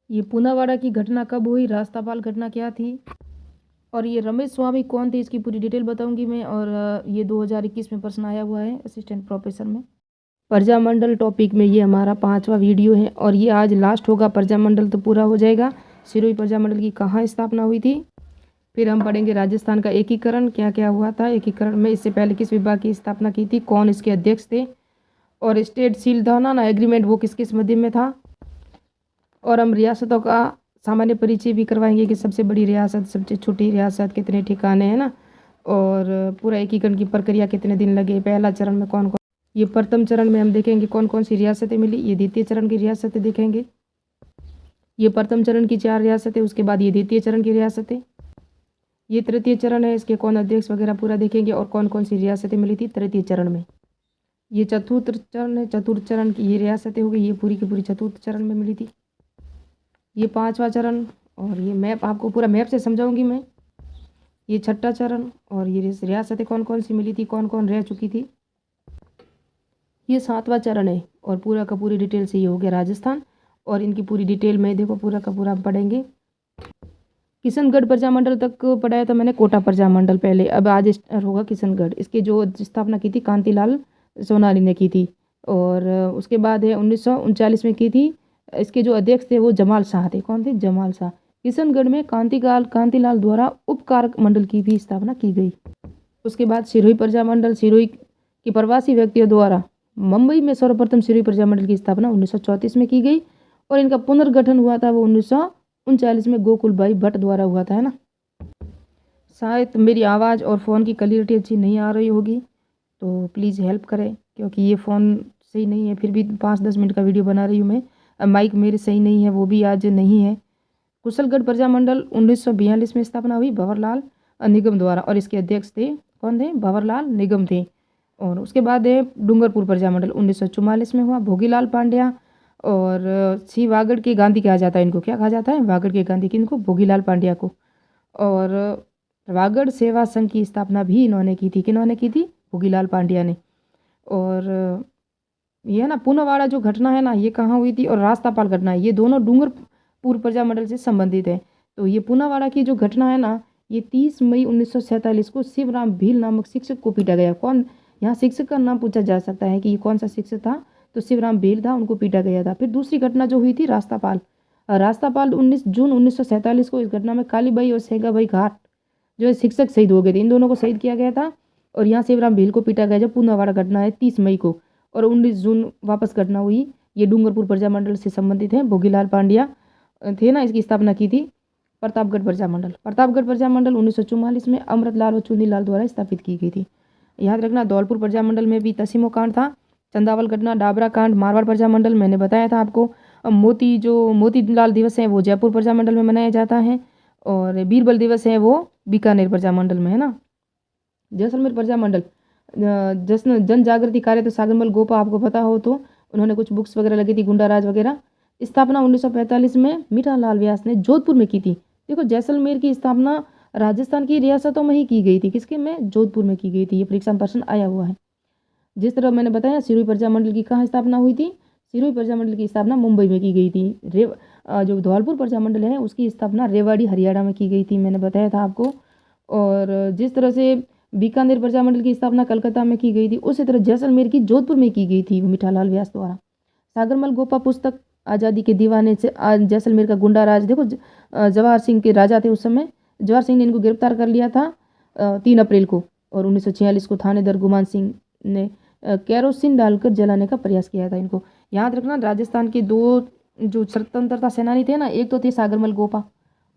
ये पूनावाड़ा की घटना कब हुई, रास्तापाल घटना क्या थी, और ये रमेश स्वामी कौन थे, इसकी पूरी डिटेल बताऊंगी मैं। और ये 2021 में प्रश्न आया हुआ है असिस्टेंट प्रोफेसर में। प्रजामंडल टॉपिक में ये हमारा 5वां वीडियो है और ये आज लास्ट होगा। प्रजामंडल तो पूरा हो जाएगा। सिरोही प्रजामंडल की कहाँ स्थापना हुई थी। फिर हम पढ़ेंगे राजस्थान का एकीकरण क्या क्या हुआ था एकीकरण में, इससे पहले किस विभाग की स्थापना की थी, कौन इसके अध्यक्ष थे, और स्टेट सील था ना एग्रीमेंट वो किस किस मध्य में था। और हम रियासतों का सामान्य परिचय भी करवाएंगे कि सबसे बड़ी रियासत, सबसे छोटी रियासत, कितने ठिकाने हैं ना, और पूरा एकीकरण की प्रक्रिया कितने दिन लगे, पहला चरण में कौन कौन। ये प्रथम चरण में हम देखेंगे कौन कौन सी रियासतें मिली, ये द्वितीय चरण की रियासतें देखेंगे। ये प्रथम चरण की 4 रियासतें, उसके बाद ये द्वितीय चरण की रियासतें, ये तृतीय चरण है, इसके कौन अध्यक्ष वगैरह पूरा देखेंगे, और कौन कौन सी रियासतें मिली थी तृतीय चरण में। ये चतुर्थ चरण है, चतुर्थ चरण की ये रियासतें हो गई, ये पूरी की पूरी चतुर्थ चरण में मिली थी। ये 5वां चरण, और ये मैप आपको पूरा मैप से समझाऊंगी मैं। ये 6ठा चरण, और ये रियासतें कौन कौन सी मिली थी, कौन कौन रह चुकी थी। ये 7वां चरण है, और पूरा का पूरी डिटेल से ये हो गया राजस्थान। और इनकी पूरी डिटेल में देखो पूरा का पूरा पढ़ेंगे। किशनगढ़ प्रजामंडल तक पढ़ाया था मैंने, कोटा प्रजामंडल पहले, अब आज होगा किशनगढ़। इसकी जो स्थापना की थी कांतिलाल सोनाली ने की थी, और उसके बाद है 1939 में की थी। इसके जो अध्यक्ष थे वो जमाल शाह थे। कौन थे? जमाल शाह। किशनगढ़ में कांतिलाल द्वारा उपकार मंडल की भी स्थापना की गई। उसके बाद सिरोही प्रजामंडल, सिरोही के प्रवासी व्यक्तियों द्वारा मुंबई में सर्वप्रथम सिरोही प्रजामंडल की स्थापना 1934 में की गई, और इनका पुनर्गठन हुआ था वो 1939 में गोकुल भाई भट्ट द्वारा हुआ था, है ना। शायद मेरी आवाज़ और फ़ोन की क्लियरिटी अच्छी नहीं आ रही होगी, तो प्लीज़ हेल्प करें, क्योंकि ये फ़ोन सही नहीं है। फिर भी 5-10 मिनट का वीडियो बना रही हूँ मैं। माइक मेरे सही नहीं है, वो भी आज नहीं है। कुशलगढ़ प्रजामंडल 1942 में स्थापना हुई भंवरलाल निगम द्वारा, और इसके अध्यक्ष थे कौन थे? भंवरलाल निगम थे। और उसके बाद है डूंगरपुर प्रजामंडल 1944 में हुआ, भोगीलाल पांड्या। और सी वागड़ के गांधी कहा जाता है इनको, क्या कहा जाता है? वागड़ के गांधी किनको? भोगीलाल पांड्या को। और वागड़ सेवा संघ की स्थापना भी इन्होंने की थी। किन्होंने की थी? भोगीलाल पांड्या ने। और ये ना पूनावाड़ा जो घटना है ना, ये कहाँ हुई थी, और रास्तापाल घटना है, ये दोनों डूंगरपुर प्रजामंडल से संबंधित है। तो ये पूनावाड़ा की जो घटना है ना, ये 30 मई 1947 को शिवराम भील नामक शिक्षक को पीटा गया। कौन? यहाँ शिक्षक का नाम पूछा जा सकता है कि ये कौन सा शिक्षक था, तो शिवराम भील था, उनको पीटा गया था। फिर दूसरी घटना जो हुई थी रास्तापाल 19 जून 1947 को, इस घटना में कालीबाई और सेगाबाई घाट जो है शिक्षक शहीद हो गए थे। इन दोनों को शहीद किया गया था, और यहाँ शिवराम भील को पीटा गया। जब पूनावाड़ा घटना है 30 मई को, और 19 जून वापस घटना हुई। ये डूंगरपुर प्रजामंडल से संबंधित है। भोगीलाल पांड्या थे ना, इसकी स्थापना की थी। प्रतापगढ़ प्रजामंडल 1944 में अमृतलाल और चुनीलाल द्वारा स्थापित की गई थी। याद रखना, धौलपुर प्रजामंडल में भी तसीमो कांड था, चंदावल घटना, डाबरा कांड, मारवाड़ प्रजामंडल मैंने बताया था आपको। मोतीलाल दिवस है वो जयपुर प्रजामंडल में मनाया जाता है, और बीरबल दिवस है वो बीकानेर प्रजामंडल में, है ना। जैसलमेर प्रजामंडल जन जागृति कार्य, तो सागरमल गोपा आपको पता हो तो, उन्होंने कुछ बुक्स वगैरह लगी थी, गुंडाराज वगैरह। स्थापना 1945 में मीठालाल व्यास ने जोधपुर में की थी। देखो, जैसलमेर की स्थापना राजस्थान की रियासतों में ही की गई थी। किसके में? जोधपुर में की गई थी। ये परीक्षा में प्रश्न आया हुआ है। जिस तरह मैंने बताया सिरोही प्रजामंडल की कहाँ स्थापना हुई थी, सिरोही प्रजामंडल की स्थापना मुंबई में की गई थी। जो धौलपुर प्रजामंडल है उसकी स्थापना रेवाड़ी हरियाणा में की गई थी, मैंने बताया था आपको। और जिस तरह से बीकानेर प्रजामंडल की स्थापना कलकत्ता में की गई थी, उसी तरह जैसलमेर की जोधपुर में की गई थी मीठालाल व्यास द्वारा। सागरमल गोपा पुस्तक आज़ादी के दीवाने से जैसलमेर का गुंडा राज, देखो जवाहर सिंह के राजा थे उस समय। जवाहर सिंह ने इनको गिरफ्तार कर लिया था 3 अप्रैल को, और 1946 को थानेदार गुमान सिंह ने केरोसिन डालकर जलाने का प्रयास किया था इनको। याद रखना, राजस्थान के 2 जो स्वतंत्रता सेनानी थे ना, एक तो थे सागरमल गोपा,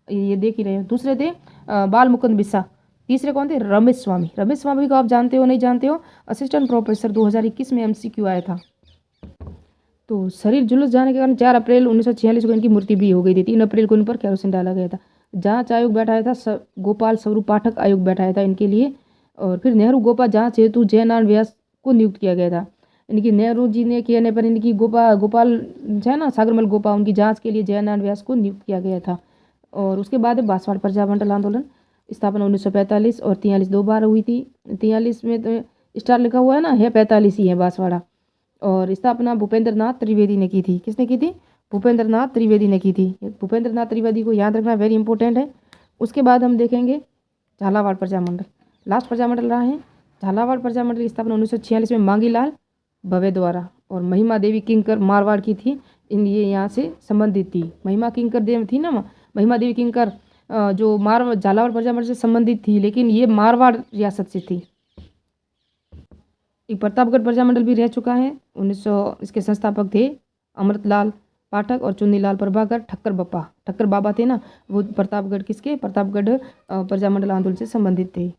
ये देख ही रहे हो, दूसरे थे बाल मुकुंद बिस्सा, तीसरे कौन थे? रमेश स्वामी। रमेश स्वामी को आप जानते हो नहीं जानते हो? असिस्टेंट प्रोफेसर 2021 में MCQ आया था। तो शरीर झुलस जाने के कारण 4 अप्रैल 1946 को इनकी मृत्यु भी हो गई थी। 3 अप्रैल को इन पर केरोसिन डाला गया था। जांच आयोग बैठाया था गोपाल स्वरूप पाठक आयोग बैठाया था इनके लिए। और फिर नेहरू गोपा जांच हेतु जयनारायण व्यास को नियुक्त किया गया था। इनकी नेहरू जी ने कहने पर इनकी गोपाल है ना, सागरमल गोपा, उनकी जांच के लिए जयनारायण व्यास को नियुक्त किया गया था। और उसके बाद बांसवाड़ा प्रजामंडल आंदोलन, स्थापना 1945 और 43 2 बार हुई थी। 43 में तो स्टार लिखा हुआ है ना, है 45 ही है बांसवाड़ा। और स्थापना भूपेंद्र नाथ त्रिवेदी ने की थी। किसने की थी? भूपेंद्र नाथ त्रिवेदी ने की थी। भूपेंद्र नाथ त्रिवेदी को याद रखना, वेरी इंपॉर्टेंट है। उसके बाद हम देखेंगे झालावाड़ प्रजामंडल। लास्ट प्रजामंडल रहा है झालावाड़ प्रजामंडल की स्थापना 1946 में मांगीलाल भवे द्वारा और महिमा देवी किंकर मारवाड़ की थी। ये यहाँ से संबंधित थी। महिमा किंकर देव थी ना, महिमा देवी किंकर जो झालावाड़ प्रजामंडल से संबंधित थी, लेकिन ये मारवाड़ रियासत से थी। एक प्रतापगढ़ प्रजामंडल भी रह चुका है 1900। इसके संस्थापक थे अमृतलाल पाठक और चुन्नीलाल प्रभाकर। ठक्कर बाबा थे ना, वो प्रतापगढ़ प्रजामंडल आंदोलन से संबंधित थे।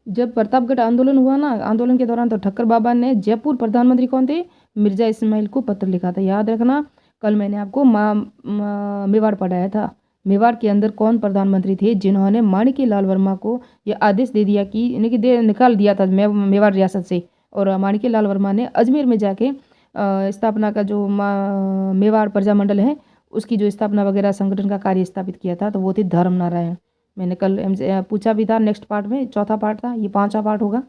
जब प्रतापगढ़ आंदोलन हुआ ना, आंदोलन के दौरान तो ठक्कर बाबा ने जयपुर प्रधानमंत्री कौन थे, मिर्जा इस्माइल को पत्र लिखा था। याद रखना, कल मैंने आपको मेवाड़ पढ़ाया था। मेवाड़ के अंदर कौन प्रधानमंत्री थे जिन्होंने माणिक्यलाल वर्मा को यह आदेश दे दिया कि निकाल दिया था मेवाड़ रियासत से, और माणिक्यलाल वर्मा ने अजमेर में जाके स्थापना का जो मेवाड़ प्रजामंडल है उसकी जो स्थापना वगैरह संगठन का कार्य स्थापित किया था, तो वो थे धर्म नारायण। मैंने कल पूछा भी था नेक्स्ट पार्ट में, चौथा पार्ट था, ये पांचवा पार्ट होगा।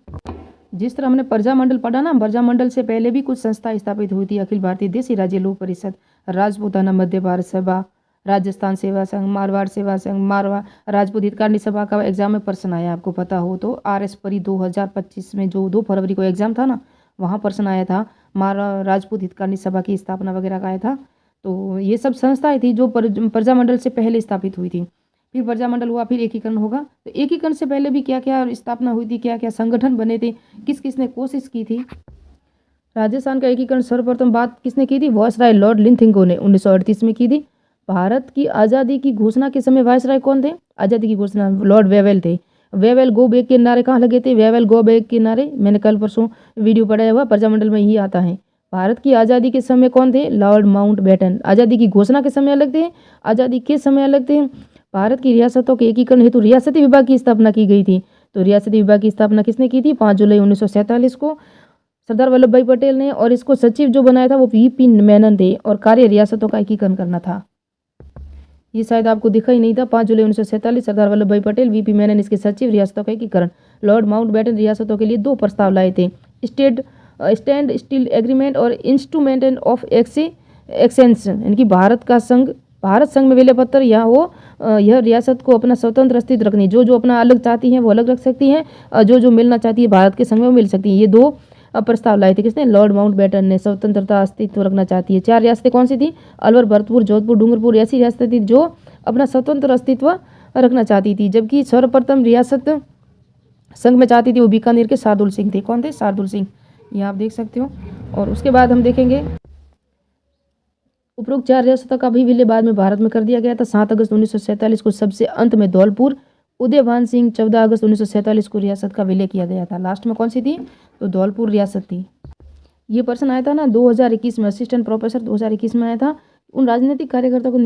जिस तरह हमने प्रजामंडल पढ़ा ना, प्रजामंडल से पहले भी कुछ संस्था स्थापित हुई थी। अखिल भारतीय देसी राज्य लोक परिषद, राजपूताना मध्य भारत सभा, राजस्थान सेवा संघ, मारवाड़ सेवा संघ, मारवाड़ राजपूत हितकारिणी सभा का एग्जाम में प्रश्न आया, आपको पता हो तो। RS परी 2025 में जो 2 फरवरी को एग्जाम था ना, वहाँ प्रश्न आया था, राजपूत हितकारिणी सभा की स्थापना वगैरह का आया था। तो ये सब संस्थाएं थी जो प्रजामंडल से पहले स्थापित हुई थी। फिर प्रजामंडल हुआ, फिर एकीकरण होगा। तो एकीकरण से पहले भी क्या क्या स्थापना हुई थी, क्या क्या संगठन बने थे, किस किसने कोशिश की थी। राजस्थान का एकीकरण सर्वप्रथम बात किसने की थी, वायसराय लॉर्ड लिंथिंगो ने 1938 में की थी। भारत की आज़ादी की घोषणा के समय वायसराय कौन थे, आज़ादी की घोषणा लॉर्ड वेवेल थे। वेवेल गो बैक के नारे कहाँ लगे थे, वेवेल गो बैक के नारे मैंने कल परसों वीडियो पढ़ाया हुआ, प्रजामंडल में ही आता है। भारत की आज़ादी के समय कौन थे, लॉर्ड माउंटबेटन। आज़ादी की घोषणा के समय अलग थे, आज़ादी के समय अलग थे। भारत की रियासतों के एकीकरण हेतु रियासती विभाग की स्थापना की गई थी। तो रियासती विभाग की स्थापना किसने की थी, 5 जुलाई 1947 को सरदार वल्लभ भाई पटेल ने। और इसको सचिव जो बनाया था वो VP मेनन थे, और कार्य रियासतों का एकीकरण करना था। ये शायद आपको दिखा ही नहीं था, 5 जुलाई 1947 सरदार वल्लभ भाई पटेल, VP मेनन इसके सचिव, रियासतों का एकीकरण। लॉर्ड माउंटबेटन रियासतों के लिए 2 प्रस्ताव लाए थे, स्टैंड स्टिल एग्रीमेंट और इंस्ट्रूमेंट ऑफ एक्सचेंज। इनकी भारत संघ में विलय पत्र, या वो यह रियासत को अपना स्वतंत्र अस्तित्व रखनी, जो अपना अलग चाहती हैं वो अलग रख सकती हैं, और जो मिलना चाहती है भारत के संघ में वो मिल सकती है। ये 2 प्रस्ताव लाए थे किसने, लॉर्ड माउंटबेटन ने। स्वतंत्रता अस्तित्व रखना चाहती है। 4 रियासतें कौन सी थी, अलवर, भरतपुर, जोधपुर, डूंगरपुर, ऐसी रियासतें थी जो अपना स्वतंत्र अस्तित्व रखना चाहती थी। जबकि सर्वप्रथम रियासत संघ में चाहती थी वो बीकानेर के शार्दुल सिंह थे। कौन थे, शार्दुल सिंह, ये आप देख सकते हो। और उसके बाद हम देखेंगे उपरोक्त 4 रियासतों का भी विलय बाद में भारत में कर दिया गया था। 7 अगस्त 1947 को सबसे अंत में धौलपुर, उदयभान सिंह 14 अगस्त 1947 को रियासत का विलय किया गया था। लास्ट में कौन सी थी, तो धौलपुर रियासत थी। ये प्रश्न आया था ना 2021 में, असिस्टेंट प्रोफेसर 2021 में आया था। उन राजनीतिक कार्यकर्ताओं को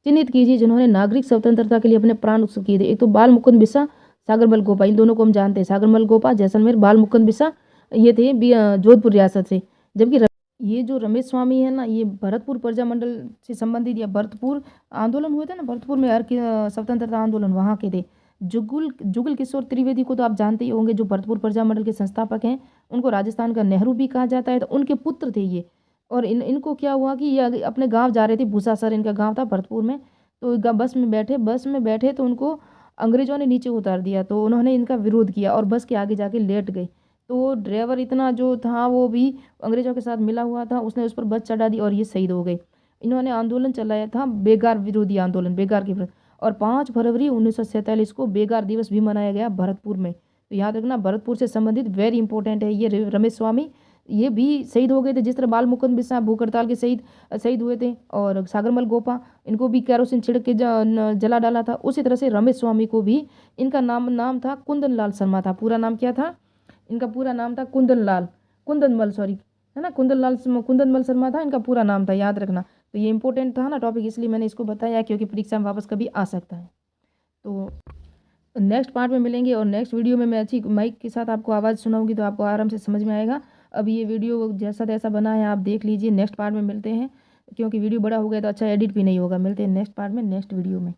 चिन्हित कीजिए जिन्होंने नागरिक स्वतंत्रता के लिए अपने प्राण उत्सर्ग किए थे। एक तो बाल मुकुंद बिस्सा, सागरमल गोपा, इन दोनों को हम जानते हैं। सागरमल गोपा जैसलमेर, बाल मुकुंद बिस्सा ये थे जोधपुर रियासत से। जबकि ये जो रमेश स्वामी है ना, ये भरतपुर प्रजामंडल से संबंधित, या भरतपुर आंदोलन हुए थे ना, भरतपुर में स्वतंत्रता आंदोलन, वहाँ के थे। जुगल किशोर त्रिवेदी को तो आप जानते ही होंगे, जो भरतपुर प्रजामंडल के संस्थापक हैं। उनको राजस्थान का नेहरू भी कहा जाता है, तो उनके पुत्र थे ये। और इनको क्या हुआ कि ये अपने गांव जा रहे थे, भूसासर इनका गांव था भरतपुर में। तो बस में बैठे तो उनको अंग्रेजों ने नीचे उतार दिया, तो उन्होंने इनका विरोध किया और बस के आगे जाके लेट गए। तो ड्राइवर इतना जो था वो भी अंग्रेजों के साथ मिला हुआ था, उसने उस पर बस चढ़ा दी और ये शहीद हो गए। इन्होंने आंदोलन चलाया था, बेगार विरोधी आंदोलन, बेगार के विरुद्ध। और 5 फरवरी 1947 को बेगार दिवस भी मनाया गया भरतपुर में। तो याद रखना, भरतपुर से संबंधित वेरी इंपॉर्टेंट है। ये रमेश स्वामी ये भी शहीद हो गए थे, जिस तरह बाल मुकुंद बिस्सा भूख हड़ताल के शहीद हुए थे, और सागरमल गोपा इनको भी कैरोसिन छिड़क के जला डाला था। उसी तरह से रमेश स्वामी को भी, इनका नाम था कुंदन लाल शर्मा था। पूरा नाम क्या था, इनका पूरा नाम था कुंदनमल शर्मा था इनका पूरा नाम था, याद रखना। तो ये इंपॉर्टेंट था ना टॉपिक, इसलिए मैंने इसको बताया, क्योंकि परीक्षा में वापस कभी आ सकता है। तो नेक्स्ट पार्ट में मिलेंगे, और नेक्स्ट वीडियो में मैं अच्छी माइक के साथ आपको आवाज़ सुनाऊंगी, तो आपको आराम से समझ में आएगा। अब ये वीडियो जैसा तैसा बना है आप देख लीजिए। नेक्स्ट पार्ट में मिलते हैं, क्योंकि वीडियो बड़ा हो गया तो अच्छा एडिट भी नहीं होगा। मिलते हैं नेक्स्ट पार्ट में, नेक्स्ट वीडियो में।